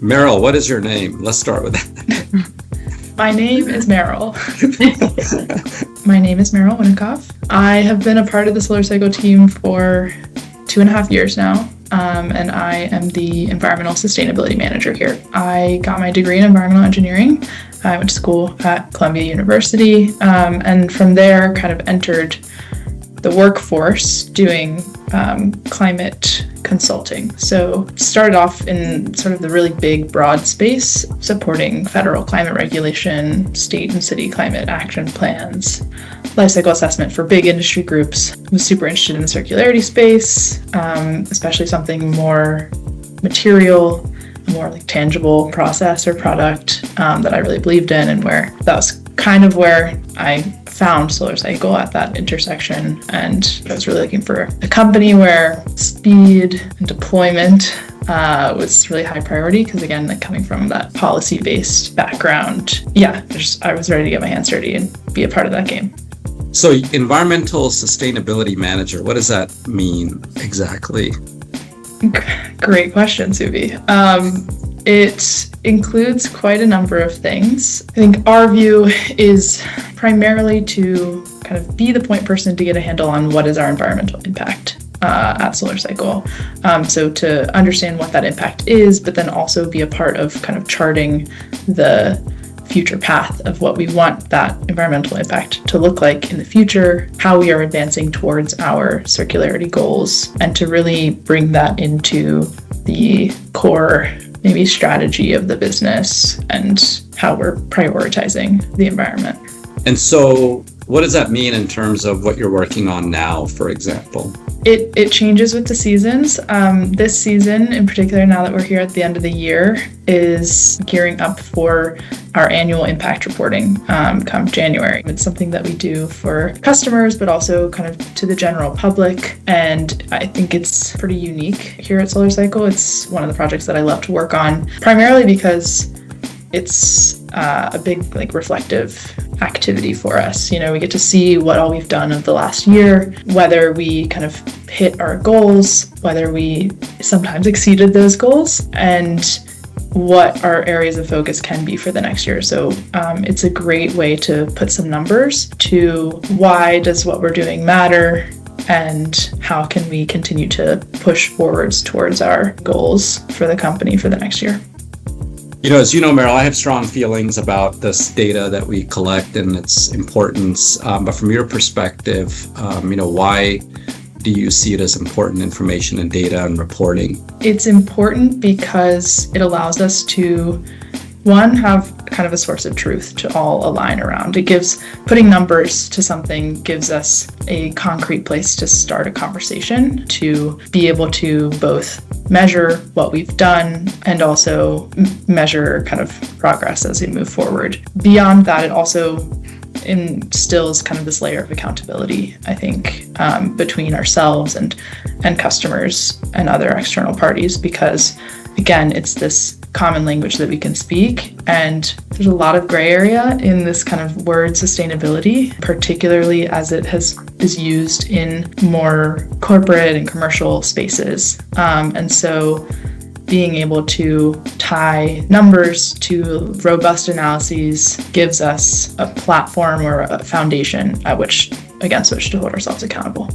Meryl, what is your name? Let's start with that. My name is Meryl. My name is Meryl Winicov. I have been a part of the SOLARCYCLE team for 2.5 years now, and I am the environmental sustainability manager here. I got my degree in environmental engineering. I went to school at Columbia University, and from there kind of entered the workforce doing climate consulting. So started off in sort of the really big, broad space, supporting federal climate regulation, state and city climate action plans, life cycle assessment for big industry groups. I was super interested in the circularity space, especially something more material, more like tangible process or product that I really believed in, and where that was kind of where I found SOLARCYCLE at that intersection. And I was really looking for a company where speed and deployment was really high priority, because again, like coming from that policy-based background, I was ready to get my hands dirty and be a part of that game. So environmental sustainability manager, what does that mean exactly? Great question, Suvi. It includes quite a number of things. I think our view is primarily to kind of be the point person to get a handle on what is our environmental impact at SOLARCYCLE. So to understand what that impact is, but then also be a part of kind of charting the future path of what we want that environmental impact to look like in the future, how we are advancing towards our circularity goals, and to really bring that into the core maybe strategy of the business and how we're prioritizing the environment. And so what does that mean in terms of what you're working on now, for example? It changes with the seasons. This season in particular, now that we're here at the end of the year, is gearing up for our annual impact reporting come January. It's something that we do for customers, but also kind of to the general public. And I think it's pretty unique here at SOLARCYCLE. It's one of the projects that I love to work on, primarily because it's a big reflective activity for us. You know, we get to see what all we've done of the last year, whether we kind of hit our goals, whether we sometimes exceeded those goals, and what our areas of focus can be for the next year. So it's a great way to put some numbers to why does what we're doing matter, and how can we continue to push forwards towards our goals for the company for the next year. You know, as you know, Meryl, I have strong feelings about this data that we collect and its importance. But from your perspective, why do you see it as important information and data and reporting? It's important because it allows us to, one, have kind of a source of truth to all align around. It gives, putting numbers to something gives us a concrete place to start a conversation, to be able to both measure what we've done and also measure kind of progress as we move forward. Beyond that, it also instills kind of this layer of accountability, I think, between ourselves and customers and other external parties, because again, it's this common language that we can speak, and there's a lot of gray area in this kind of word sustainability, particularly as it is used in more corporate and commercial spaces. And so being able to tie numbers to robust analyses gives us a platform or a foundation at which to hold ourselves accountable.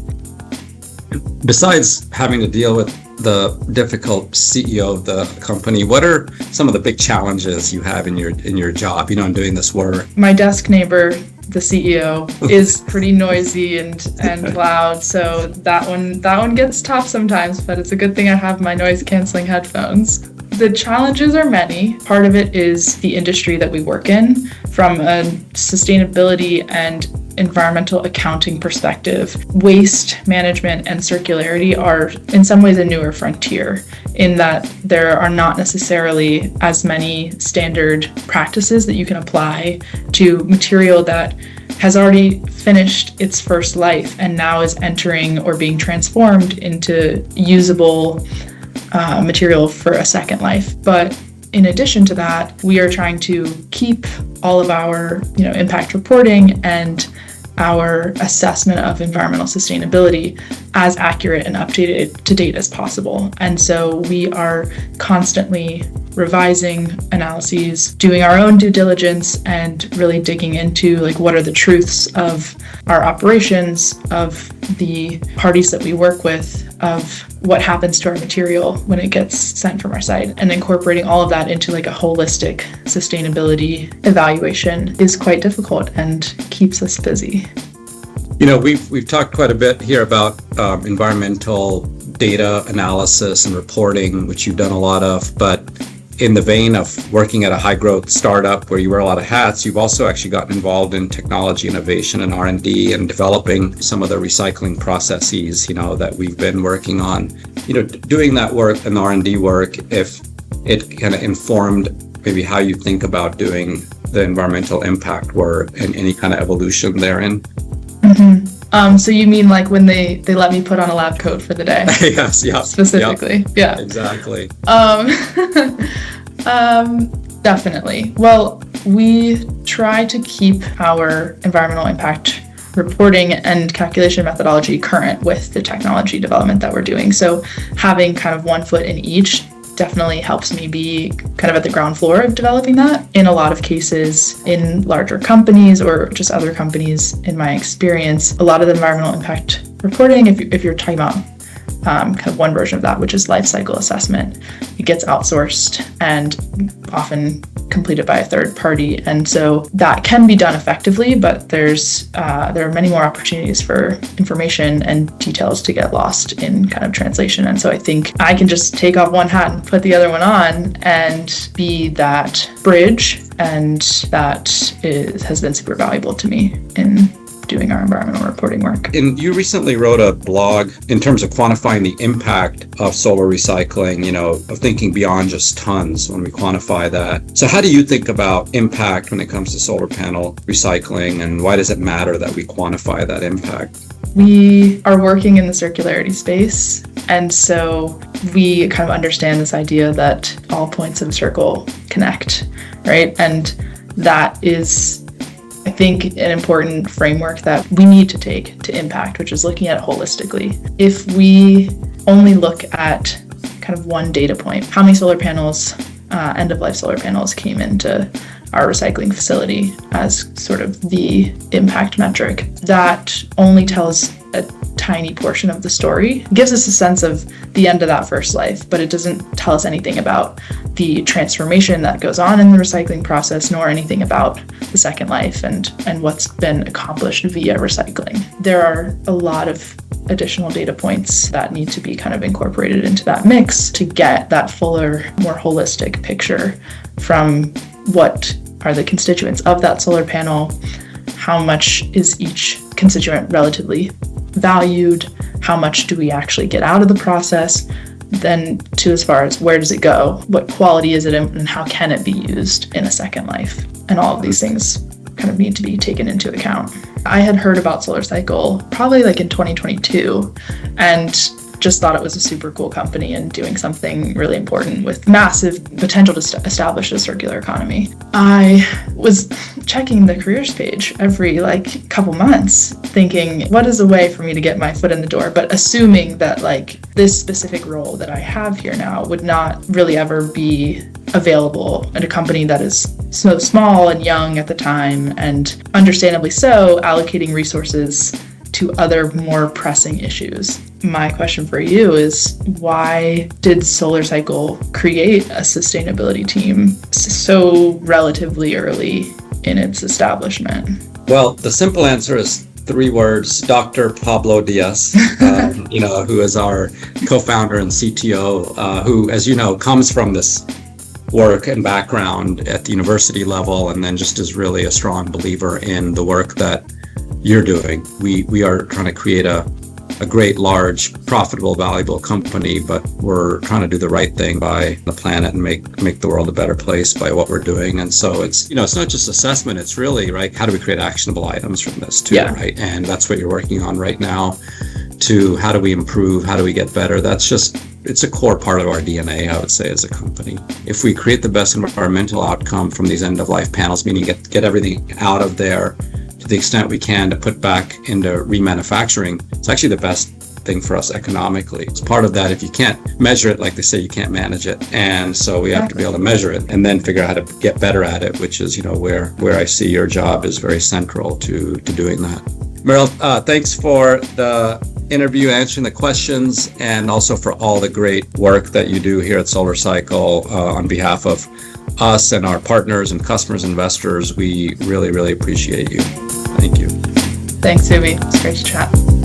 Besides having to deal with the difficult CEO of the company, what are some of the big challenges you have in your job, in doing this work? My desk neighbor, the CEO, is pretty noisy and loud, so that one gets tough sometimes, but it's a good thing I have my noise canceling headphones. The challenges are many. Part of it is the industry that we work in. From a sustainability and environmental accounting perspective, waste management and circularity are in some ways a newer frontier, in that there are not necessarily as many standard practices that you can apply to material that has already finished its first life and now is entering or being transformed into usable material for a second life. But in addition to that, we are trying to keep all of our impact reporting and our assessment of environmental sustainability as accurate and updated to date as possible. And so we are constantly revising analyses, doing our own due diligence, and really digging into like what are the truths of our operations, of the parties that we work with, of what happens to our material when it gets sent from our site, and incorporating all of that into like a holistic sustainability evaluation is quite difficult and keeps us busy. We've talked quite a bit here about environmental data analysis and reporting, which you've done a lot of, but in the vein of working at a high growth startup where you wear a lot of hats, you've also actually gotten involved in technology innovation and R&D and developing some of the recycling processes, that we've been working on. Doing that work and R&D work, if it kind of informed maybe how you think about doing the environmental impact work and any kind of evolution therein. Mm-hmm. So you mean like when they let me put on a lab coat for the day? Yes, yeah. Specifically, yeah. Exactly. Definitely. Well, we try to keep our environmental impact reporting and calculation methodology current with the technology development that we're doing. So having kind of one foot in each definitely helps me be kind of at the ground floor of developing that. In a lot of cases, in larger companies or just other companies, in my experience, a lot of the environmental impact reporting, if you're talking about kind of one version of that, which is life cycle assessment, it gets outsourced and often completed by a third party. And so that can be done effectively, but there are many more opportunities for information and details to get lost in kind of translation. And so I think I can just take off one hat and put the other one on and be that bridge. And that has been super valuable to me in doing our environmental reporting work. And you recently wrote a blog in terms of quantifying the impact of solar recycling, of thinking beyond just tons when we quantify that. So how do you think about impact when it comes to solar panel recycling, and why does it matter that we quantify that impact? We are working in the circularity space, and so we kind of understand this idea that all points of a circle connect, right? And that is, I think, an important framework that we need to take to impact, which is looking at it holistically. If we only look at kind of one data point, how many solar panels, end-of-life solar panels came into our recycling facility as sort of the impact metric, that only tells a tiny portion of the story. It gives us a sense of the end of that first life, but it doesn't tell us anything about the transformation that goes on in the recycling process, nor anything about the second life and what's been accomplished via recycling. There are a lot of additional data points that need to be kind of incorporated into that mix to get that fuller, more holistic picture from what are the constituents of that solar panel, how much is each constituent relatively valued, how much do we actually get out of the process, then to as far as where does it go, what quality is it in, and how can it be used in a second life. And all of these things kind of need to be taken into account. I had heard about SOLARCYCLE probably like in 2022 and just thought it was a super cool company and doing something really important with massive potential to establish a circular economy. I was checking the careers page every couple months thinking, what is a way for me to get my foot in the door? But assuming that this specific role that I have here now would not really ever be available at a company that is so small and young at the time, and understandably so, allocating resources to other more pressing issues. My question for you is, why did SOLARCYCLE create a sustainability team so relatively early in its establishment? Well, the simple answer is 3 words: Dr. Pablo Diaz, who is our co-founder and CTO, who, as you know, comes from this work and background at the university level, and then just is really a strong believer in the work that you're doing. We are trying to create a great, large, profitable, valuable company, but we're trying to do the right thing by the planet and make the world a better place by what we're doing. And so it's not just assessment, it's really, right, how do we create actionable items from this too, right? And that's what you're working on right now, to how do we improve, how do we get better? It's a core part of our DNA, I would say, as a company. If we create the best environmental outcome from these end-of-life panels, meaning get everything out of there to the extent we can to put back into remanufacturing, it's actually the best thing for us economically. It's part of that. If you can't measure it, like they say, you can't manage it. And so we have to be able to measure it and then figure out how to get better at it, which is, where I see your job is very central to doing that. Meryl, thanks for the interview, answering the questions, and also for all the great work that you do here at SOLARCYCLE on behalf of us and our partners and customers, investors. We really, really appreciate you. Thank you. Thanks, Suvi. It's great to chat.